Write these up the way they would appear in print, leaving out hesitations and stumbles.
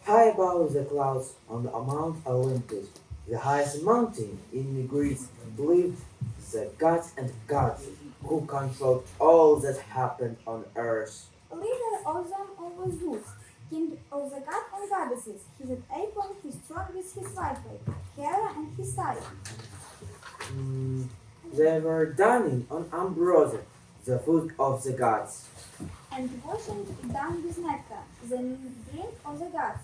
High above the clouds on Mount Olympus, the highest mountain in Greece, lived the gods and goddesses who controlled all that happened on earth. Leader of them all was Zeus, king of the gods and goddesses. He that ate on his throne with his wife, Hera and his sire. They were dining on ambrosia, the food of the gods. And washing down with nectar, the drink of the gods.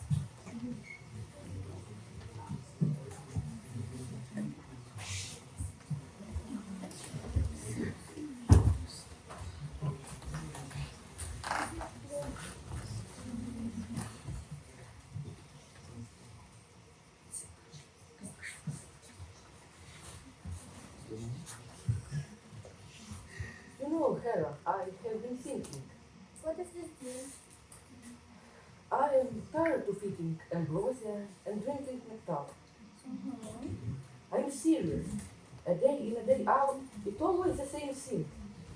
You know, Hera, I have been thinking. What does this mean? I am tired of eating ambrosia and drinking nectar. I'm serious. A day in, a day out, it's always the same thing.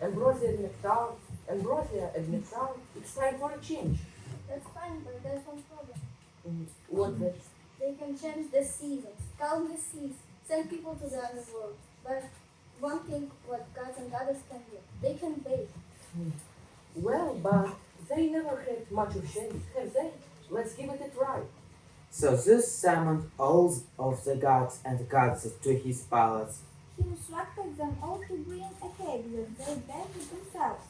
Ambrosia and nectar, ambrosia and nectar. It's time for a change. That's fine, but there's one problem. What that? They can change the seasons, calm the seas, send people to the other world. But one thing what gods and goddesses can do, they can bake. Well, but they never had much of change, have they? Let's give it a try. So Zeus summoned all of the gods and goddesses to his palace. He instructed them all to bring a cake that they baked themselves.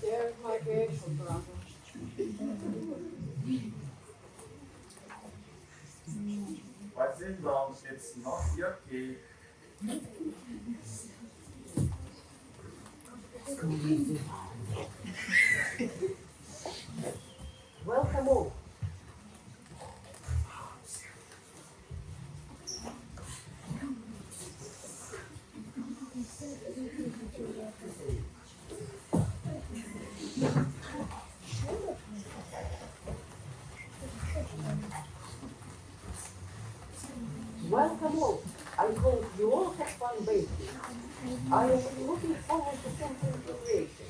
There's my creation, brother. What's it wrong? It's not your cake. Welcome all. Welcome all. I hope you all have fun baking. I am looking forward to something to creation.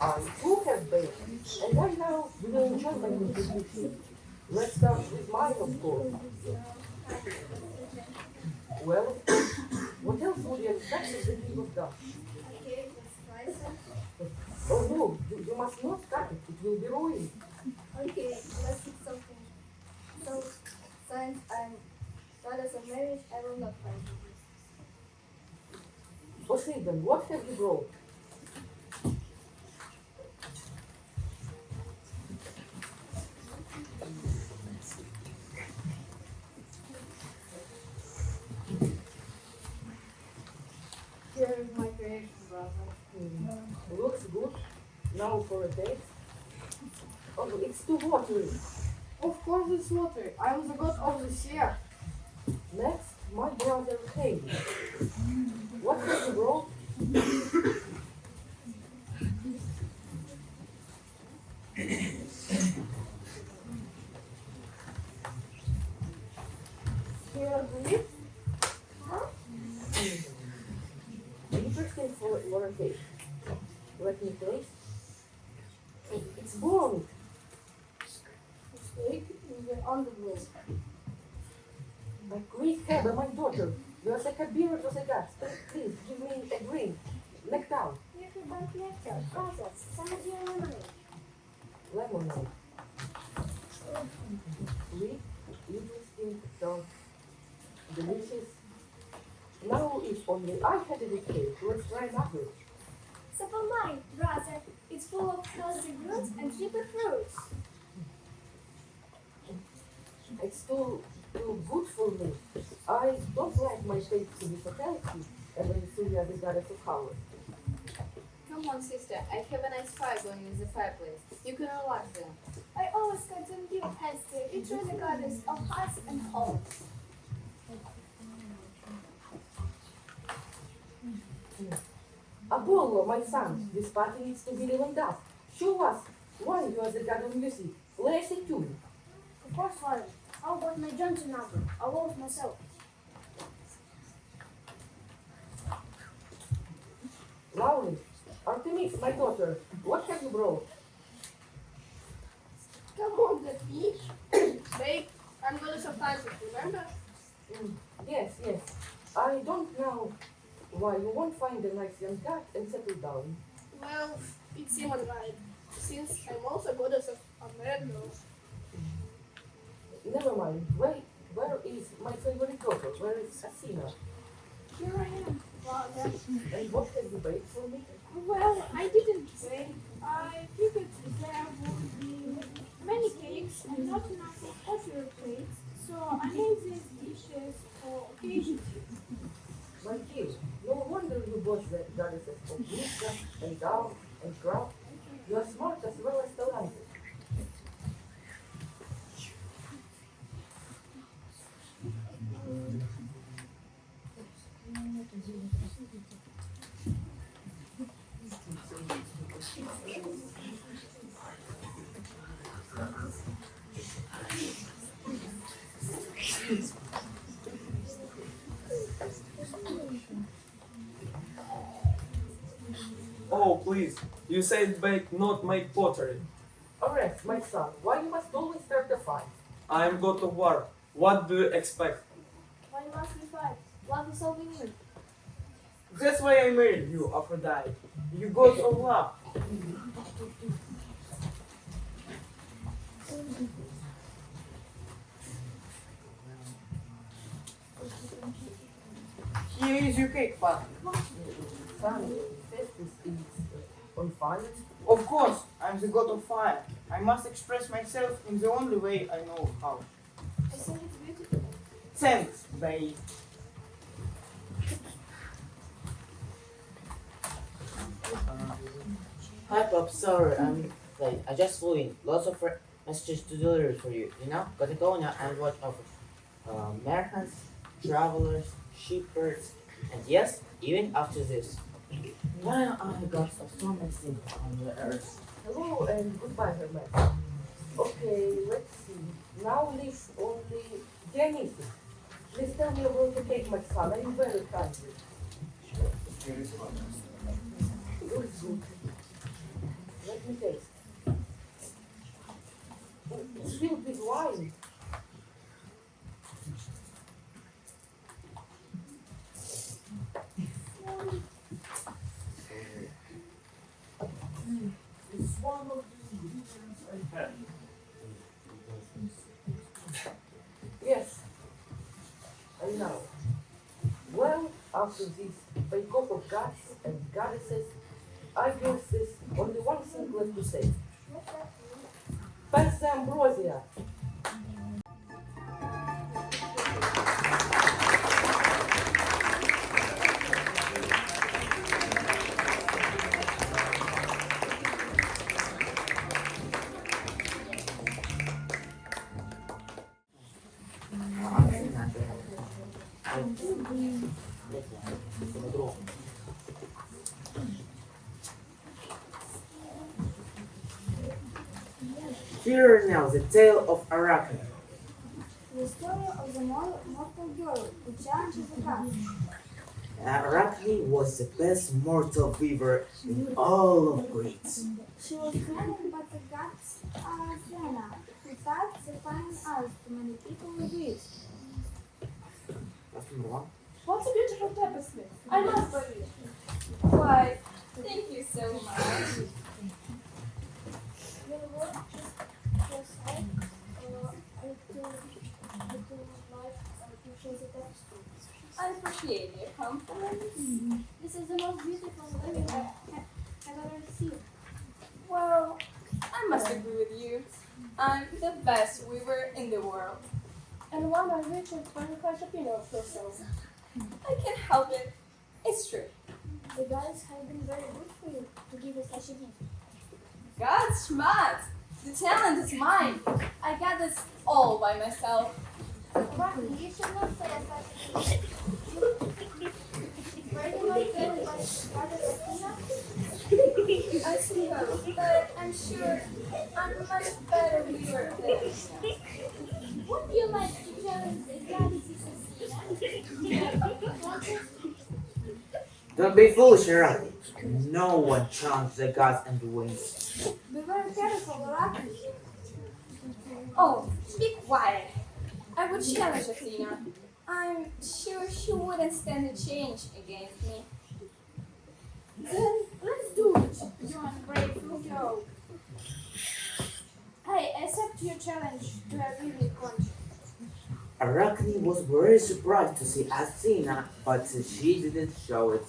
I too have baked, and right now you will enjoy my contribution. Let's start with mine, of course. Well, what else would you expect of the king of gods? Okay, let's try some. Oh no, you must not cut it. It will be ruined. Okay, let's eat something. So, since I'm goddess of marriage, I will not find this. Poseidon, what have you brought? Here is my creation, brother. Looks good. Now for a taste. Oh, it's too watery. Of course it's water. I am the god of the sea. Next, my brother Kyiv. What have you brought? Here are the lips. Interesting for a taste. Let me taste. It's burnt. Steak in the underworld. My great Hebe, my daughter. You are like a beer to the gods. Please give me a drink. Nectar. You should buy nectar, process, some of your lemonade. Lemonade. Sweet, interesting, dark, delicious. Now if only I had a cake, let's try another. So for mine, brother, It's full of healthy goods and cheaper fruits. It's too good for me. I don't like my face to be so healthy, and then Sylvia the goddess of Howard. Come on, sister. I have a nice fire going in the fireplace. You can relax there. I always consume you, Hester. It's really the goddess of hearts and homes. Apollo, my son, this party needs to be livened up. Show us why you are the god of music. Play us a tune. Of course, Father. How about my Johnson number? I wrote myself. Lovely. Artemis, my daughter, what have you brought? Come on, the beach. Bake and goddess of fantasy, remember? Yes. I don't know why you won't find a nice young cat and settle down. Well, it seemed right. Since I'm also goddess of America. Never mind. Where is my favorite daughter? Where is Asina? Here I am, Father. And what have you baked for me? Well, I didn't bake. I figured there would be many cakes and not enough of popular plates, so I made these dishes for occasions. My kid, no wonder you both the goddesses of mista and down and craft. You are smart as well as talented. Oh, please. You said bake, not make pottery. Arrest, my son. Why you must always start a fight? I am god of war. What do you expect? Why must we fight? Love is all we need. That's why I married you, Aphrodite. You gods of love. Here is your cake, father. Son, Festus is on fire. Of course, I'm the god of fire. I must express myself in the only way I know how. I think it's beautiful. Thanks, babe. Hi, Pop. Sorry, I'm late. I just flew in. Lots of messages to deliver for you. You know, gotta go now and watch over merchants, travelers, shepherds, and yes, even after this. Well, I got so many things on the earth. Hello and goodbye, Hermes. Okay, let's see. Now leave only Dionysus. Please tell me about the cake, my son. I am very hungry. Looks good. Let me taste. It's filled with wine. It's one of the ingredients I had. Yes, I know. Well, after this bake-off of gods and goddesses, I guess there's only one thing left to say. Pass the ambrosia. Here now the tale of Arachne. The story of the mortal girl who challenges the gods. Arachne was the best mortal weaver in all of Greece. She was drawn by the gods Athena, who taught the fine art to many people in Greece. That's number one. What a beautiful tapestry. I must buy it. Why, thank you so much. Your work just like I do like to show the tapestry. I appreciate your compliments. This is the most beautiful living I have ever seen. must agree with you. I'm the best weaver in the world. And one I reach a 25 opinion of yourself. I can't help it. It's true. The gods have been very good for you to give us such a gift. God's smart. The talent is mine. I got this all by myself. Roughly, you should not say as such a thing. Were you not trained by Father Athena? I suppose, but I'm sure I'm a much better weaver than Athena. Would you like to challenge the goddesses Athena? Don't be foolish, Arachne. No one challenges the gods and wins. Be very careful, Arachne. Oh, be quiet. I would challenge Athena. I'm sure she wouldn't stand a change against me. Then let's do it, you ungrateful dog. I accept your challenge to a really conscience. Arachne was very surprised to see Athena, but she didn't show it.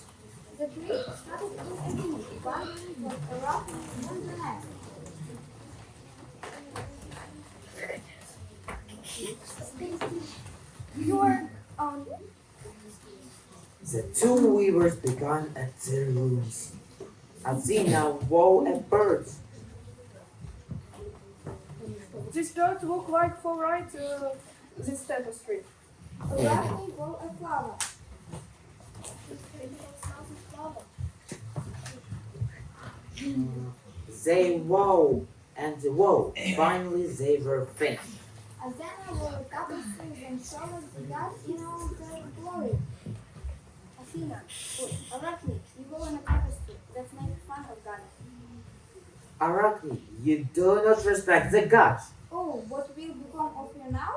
The Greeks started in Athena, wondering what Arachne would next. You're on. The two weavers began at their looms. Athena wove a bird. These birds look like for right this tapestry. Arachne wove a flower. They wove and wove. Finally, they were finished. Athena wove a tapestry and showed the gods in all their glory. Athena, Arachne, you wove in a tapestry. Let's make fun of God. Arachne, you do not respect the gods. Oh, what will become of you now?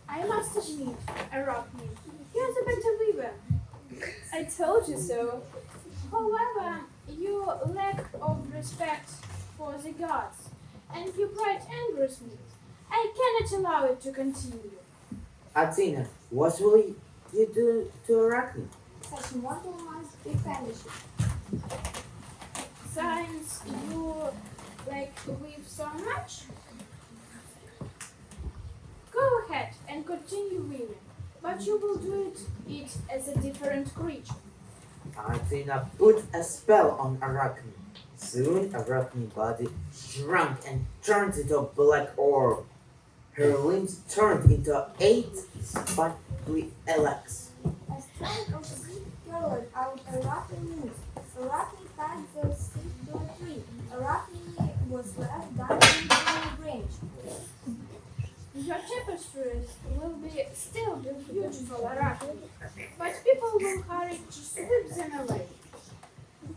I must admit, Arachne, you're the better weaver. I told you so. However, your lack of respect for the gods and your pride angers me. I cannot allow it to continue. Athena, what will you do to Arachne? Such mortal must be punished. Since you like weave so much, go ahead and continue weaving, but you will do it as a different creature. Athena put a spell on Arachne. Soon Arachne's body shrunk and turned into a black orb. Her limbs turned into 8 sparkly elacs. A strand of silk colored out Arachne's. Arachne tied the silk to a tree. Arachne was left dancing on a branch. Your tapestries will still be beautiful, Arachne, but people will hurry to sweep them away.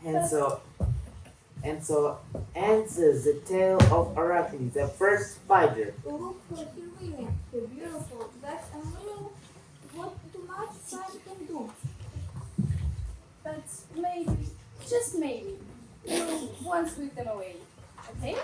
And so ends the tale of Arachne, the first spider. Look for her women, her beautiful, that's unreal what too much time can do. But maybe, just maybe, we'll once sweep them away. Okay?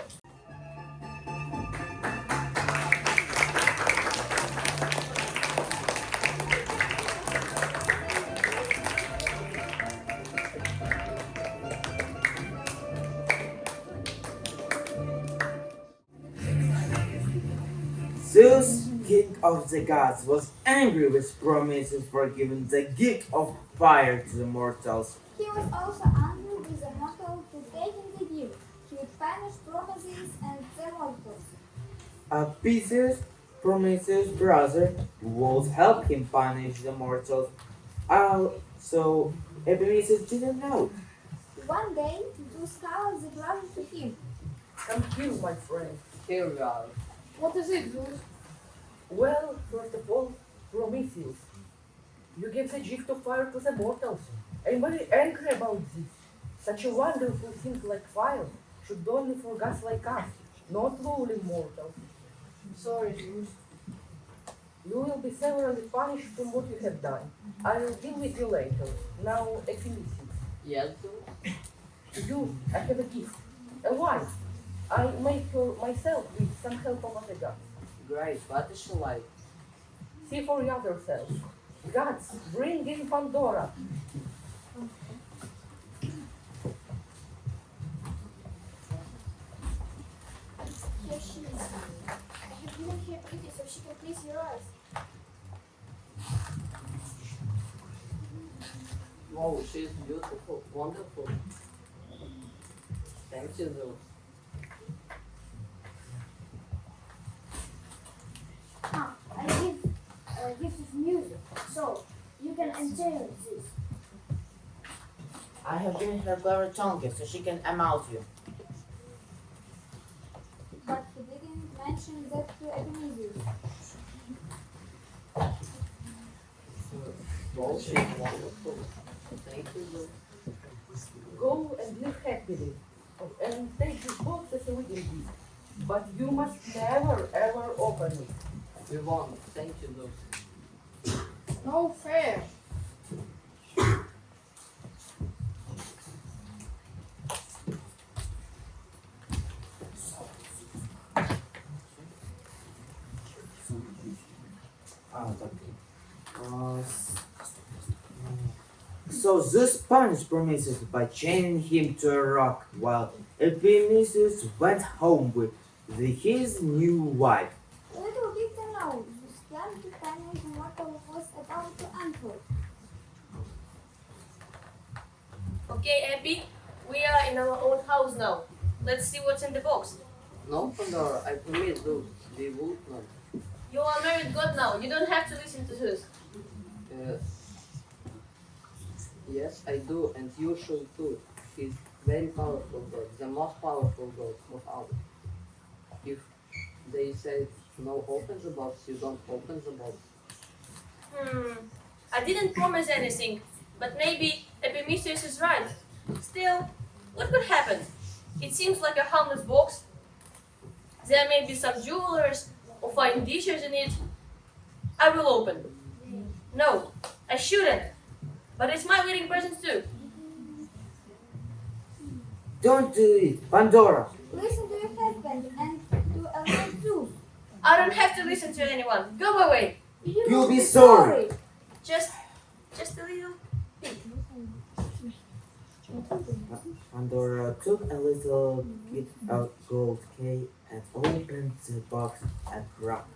Zeus, king of the gods, was angry with Prometheus for giving the gift of fire to the mortals. He was also angry with the mortal to taking the gift. He would punish Prometheus and the mortals. Theseus, Prometheus' brother, would help him punish the mortals. So Epimetheus didn't know. One day, Zeus called the brother to him. Come here, my friend. Here we are. What is it, Zeus? Well, first of all, Prometheus, you give the gift of fire to the mortals. I'm very angry about this. Such a wonderful thing like fire should be only for gods like us, not lowly mortals. Sorry, Zeus. You will be severely punished from what you have done. I'll deal with you later. Now, Epimetheus. Yes, Zeus. To you, I have a gift. A wife. I make her myself with some help of the gods. Great, what is she like? See for yourself. Gods, bring in Pandora. have given her beauty so she can please your eyes. Oh, she's beautiful, wonderful. Thank you, though. I give gifts of music, so you can enjoy this. I have given her clever tongue so she can amount you. But he didn't mention that to Ebenezer. Oh, she's wonderful. Thank you, though. Go and live happily, and take this box as a wedding gift. But you must never ever open it. We won't. Thank you, though. No fair. So Zeus punished Prometheus by chaining him to a rock, while Epimetheus went home with his new wife. Little did they know, this plan to punish mortal was about to unfold. Okay, Abby, we are in our own house now. Let's see what's in the box. No, Pandora, I promise, though. We would not. You are married God now. You don't have to listen to this. Yes, I do, and you should too. He's very powerful God, the most powerful God of all. If they say no, open the box, you don't open the box. I didn't promise anything, but maybe Epimetheus is right. Still, what could happen? It seems like a harmless box. There may be some jewelers or fine dishes in it. I will open. No, I shouldn't. But it's my wedding present too. Don't do it, Pandora! Listen to your husband and to allow Zeus. I don't have to listen to anyone. Go away. You'll be sorry! Just a little bit. Pandora took a little bit of gold key and opened the box and cracked.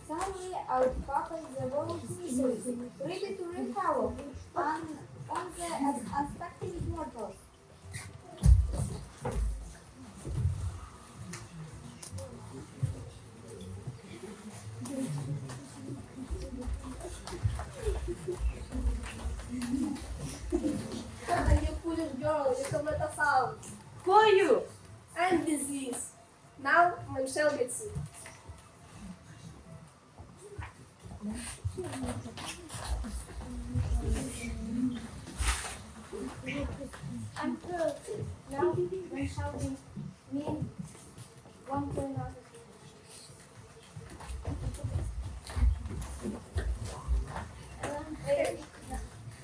Suddenly out popped the roll scissors, ready to wreak havoc on the unsuspecting mortals. And you foolish girl, you can let us out. Who are you? And disease. Now, man shall get sick. I'm cruelty. Now we shall be mean one to another.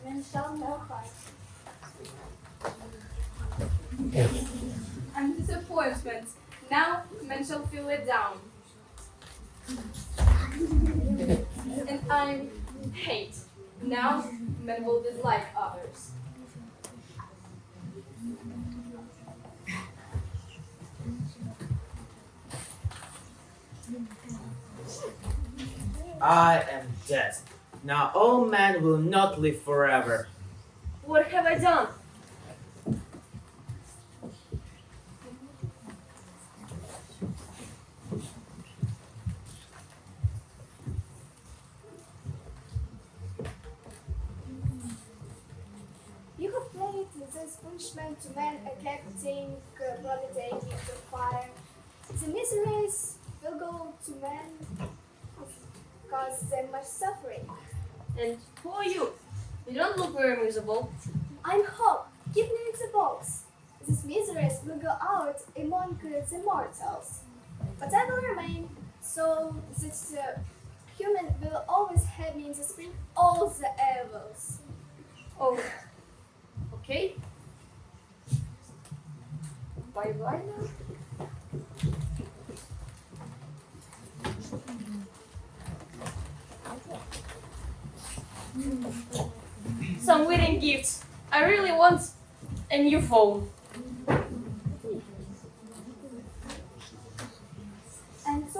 Men shall not fight. I'm disappointment. Now men shall feel it down. And I'm hate. Now men will dislike others. I am dead. Now all men will not live forever. What have I done? You have played this punishment to men attracting proletariat of fire. The miseries will go to men cause them much suffering. And who are you? You don't look very miserable. I'm Hope. Keep me in the box. These miseries will go out among the mortals. But I will remain, so that human will always have me in the spring all the evils. Oh, okay. Bye-bye now. Some wedding gifts. I really want a new phone. And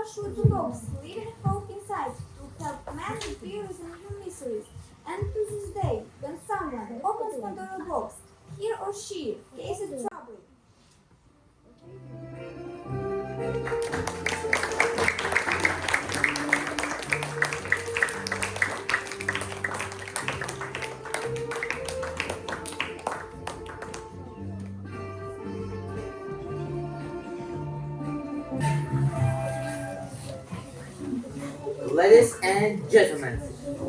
parachute the box, leaving hope inside to help men with fears and new miseries. And to this day, when someone opens Pandora's box, he or she faces trouble. Ladies and gentlemen,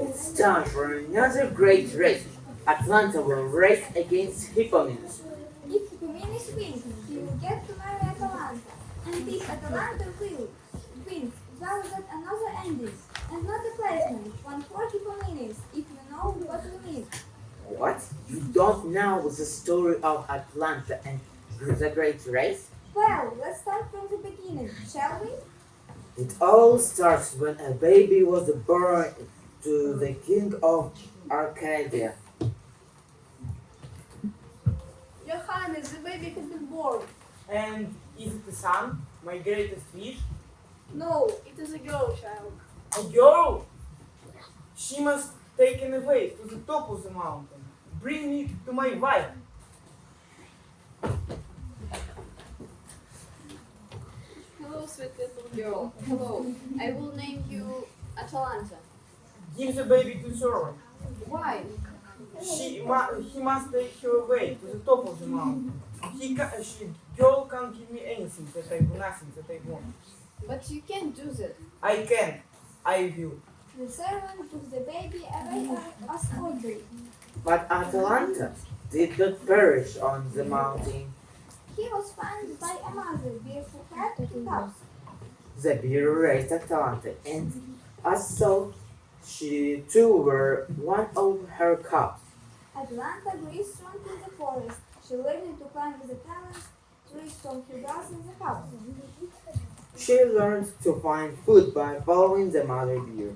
it's time for another great race. Atlanta will race against Hippomenes. If Hippomenes wins, he will get to marry Atalanta. And if Atalanta will win, well, that another ending. And not a placement, one for Hippomenes, if you know what we mean. What? You don't know the story of Atlanta and the great race? Well, let's start from the beginning, shall we? It all starts when a baby was born to the king of Arcadia. Your Highness, the baby has been born. And is it the son, my greatest wish? No, it is a girl child. A girl? She must taken away to the top of the mountain. Bring me to my wife. Hello, sweet little girl. Hello. I will name you Atalanta. Give the baby to servant. Why? He must take her away to the top of the mountain. Girl can't give me anything that I do, nothing that I want. But you can't do that. I can. I will. The servant took the baby away as ordered. But Atalanta did not perish on the mountain. He was found by a mother bear who had two cubs. The bear raised Atalanta, and as so, she too were one of her cubs. Atalanta grew strong in the forest. She learned to climb with the talons, trees from her grass in the house. She learned to find food by following the mother bear.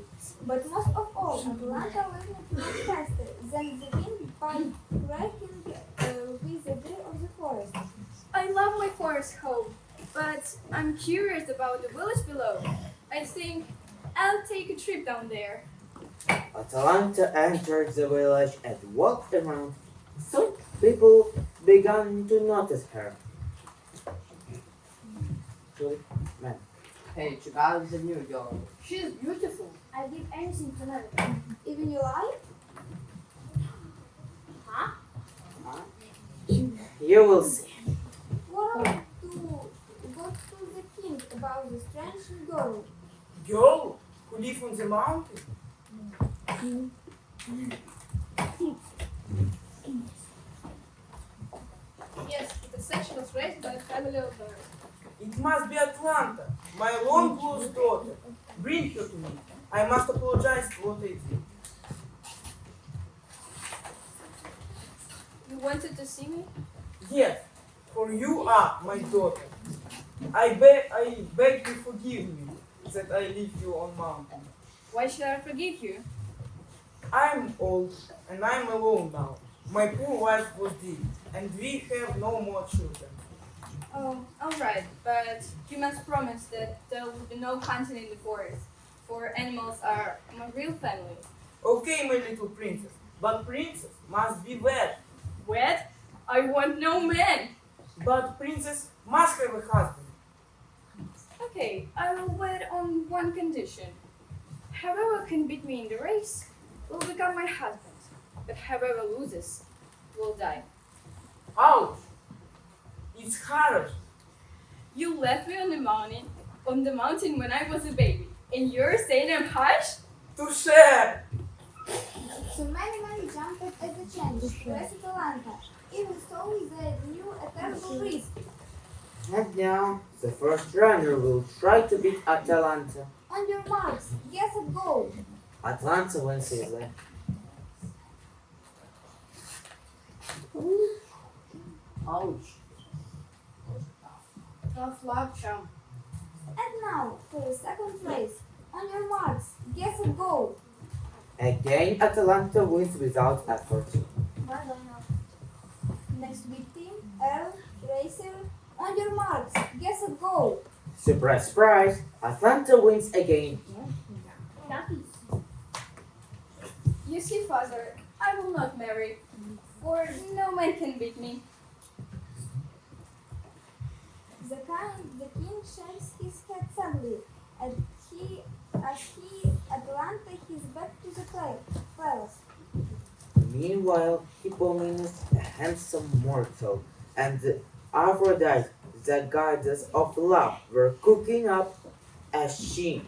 But most of all, Atalanta learned to run faster than the wind by breaking with the deer of the forest. I love my forest home, but I'm curious about the village below. I think I'll take a trip down there. Atalanta entered the village and walked around. Soon people began to notice her. Man. Hey, чекають the new girl. She's beautiful. I did anything to know it. Even you lie? You will see. Well, to go to the king about the strange girl. Girl who live on the mountain? Yes, the section was raised by a family of birds. It must be Atlanta, my long-lost daughter. Bring her to me. I must apologize for what I did. You wanted to see me? Yes, for you are my daughter. I beg you forgive me that I leave you on mountain. Why should I forgive you? I'm old and I'm alone now. My poor wife was dead and we have no more children. Oh, alright, but you must promise that there will be no hunting in the forest, for animals are my real family. Okay, my little princess, but princess must be wed. Wed? I want no man! But princess must have a husband. Okay, I will wed on one condition. Whoever can beat me in the race will become my husband, but whoever loses will die. Ouch! It's harsh. You left me on the mountain when I was a baby, and you're saying I'm harsh? Touché! So many men jumped at the change, pressed Atalanta. Even so, they knew a terrible risk. And now, the first runner will try to beat Atalanta. On your marks, get set, go. Atalanta wins easily. Ouch. Tough luck, chum. And now, for the second race. On your marks, get set, go. Again, Atalanta wins without effort. Next big team, Earl, Racer. On your marks, get set, go. Surprise, surprise! Atlanta wins again. You see, father, I will not marry, for no man can beat me. The king shakes his head sadly, as he Atlanta his back to the palace. Meanwhile, Hippomenes, a handsome mortal, and Aphrodite, the goddess of love, were cooking up a sheep.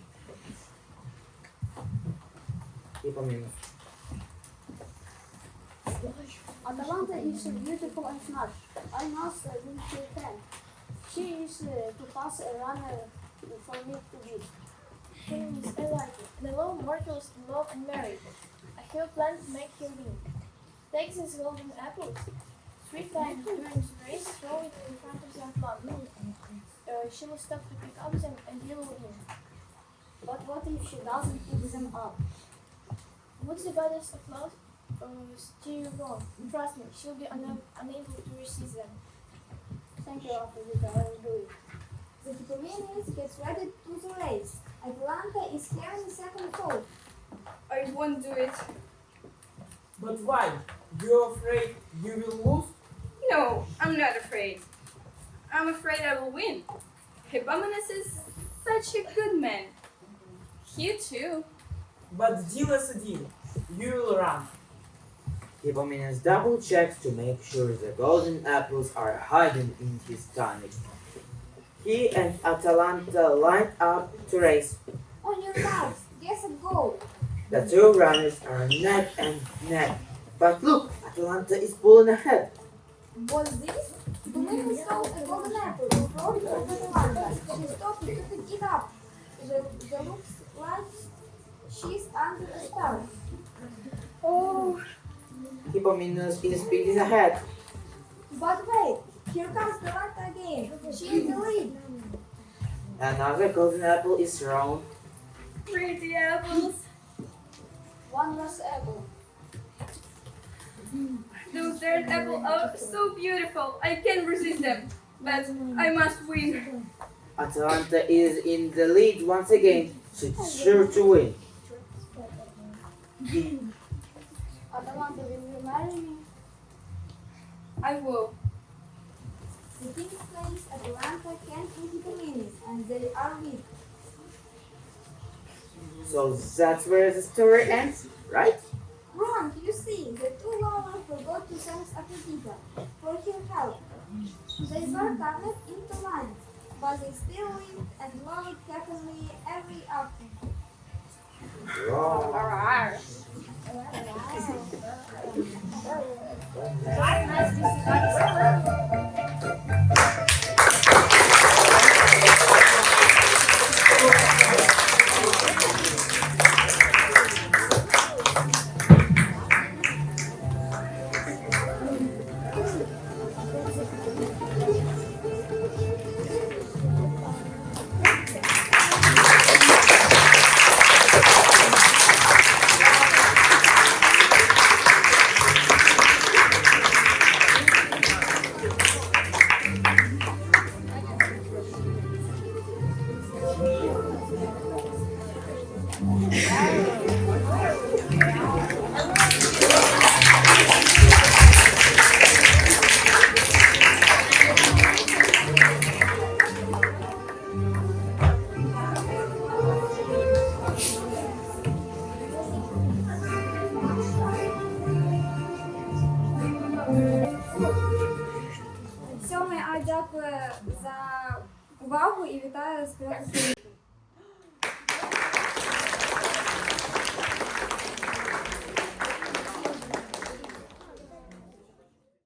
Hippomenes. Atalanta is beautiful and smart. I must win her friend. She is to pass a runner for me to beat. Things I like it. The low mortals love and marry. I have a plan to make him win. Take this golden apple. 3 times during the race, throw it in front of the Atlanta. She will stop to pick up them and he will win. But what if she doesn't pick them up? Would the goddess of love steer you wrong? Trust me, she'll be unable to receive them. Thank you, Aphrodite. I will do it. The Hippomenes gets ready to the race. Atlanta is having a second thought. I won't do it. But why? You're afraid you will lose? No, I'm not afraid. I'm afraid I will win. Hippomenes is such a good man. He too. But deal is a deal. You will run. Hippomenes double checks to make sure the golden apples are hidden in his stomach. He and Atalanta lined up to race. On your marks, guess and go. The two runners are neck and neck. But look, Atalanta is pulling ahead. What's this? Hippomenes stole a golden apple and brought it to Atalanta. She stopped to pick it up. The looks like she's under a spell. Oh, Hippomenes is speeding ahead. But wait, here comes Atalanta again. She is the lead. Another golden apple is thrown. pretty apples. One last apple. Those third apples are so beautiful. I can't resist them. But I must win. Atalanta is in the lead once again. She's sure to win. Atalanta, will you marry me? I will. The king's place Atalanta can win Hippomenes, and they are lead. So that's where the story ends, right? Wrong, you see, the two lovers forgot to thank Aphrodite for her help. They were turned into lions, but they still lived and loved happily ever after. Wrong. Цьому я дякую за увагу і вітаю з 5-м.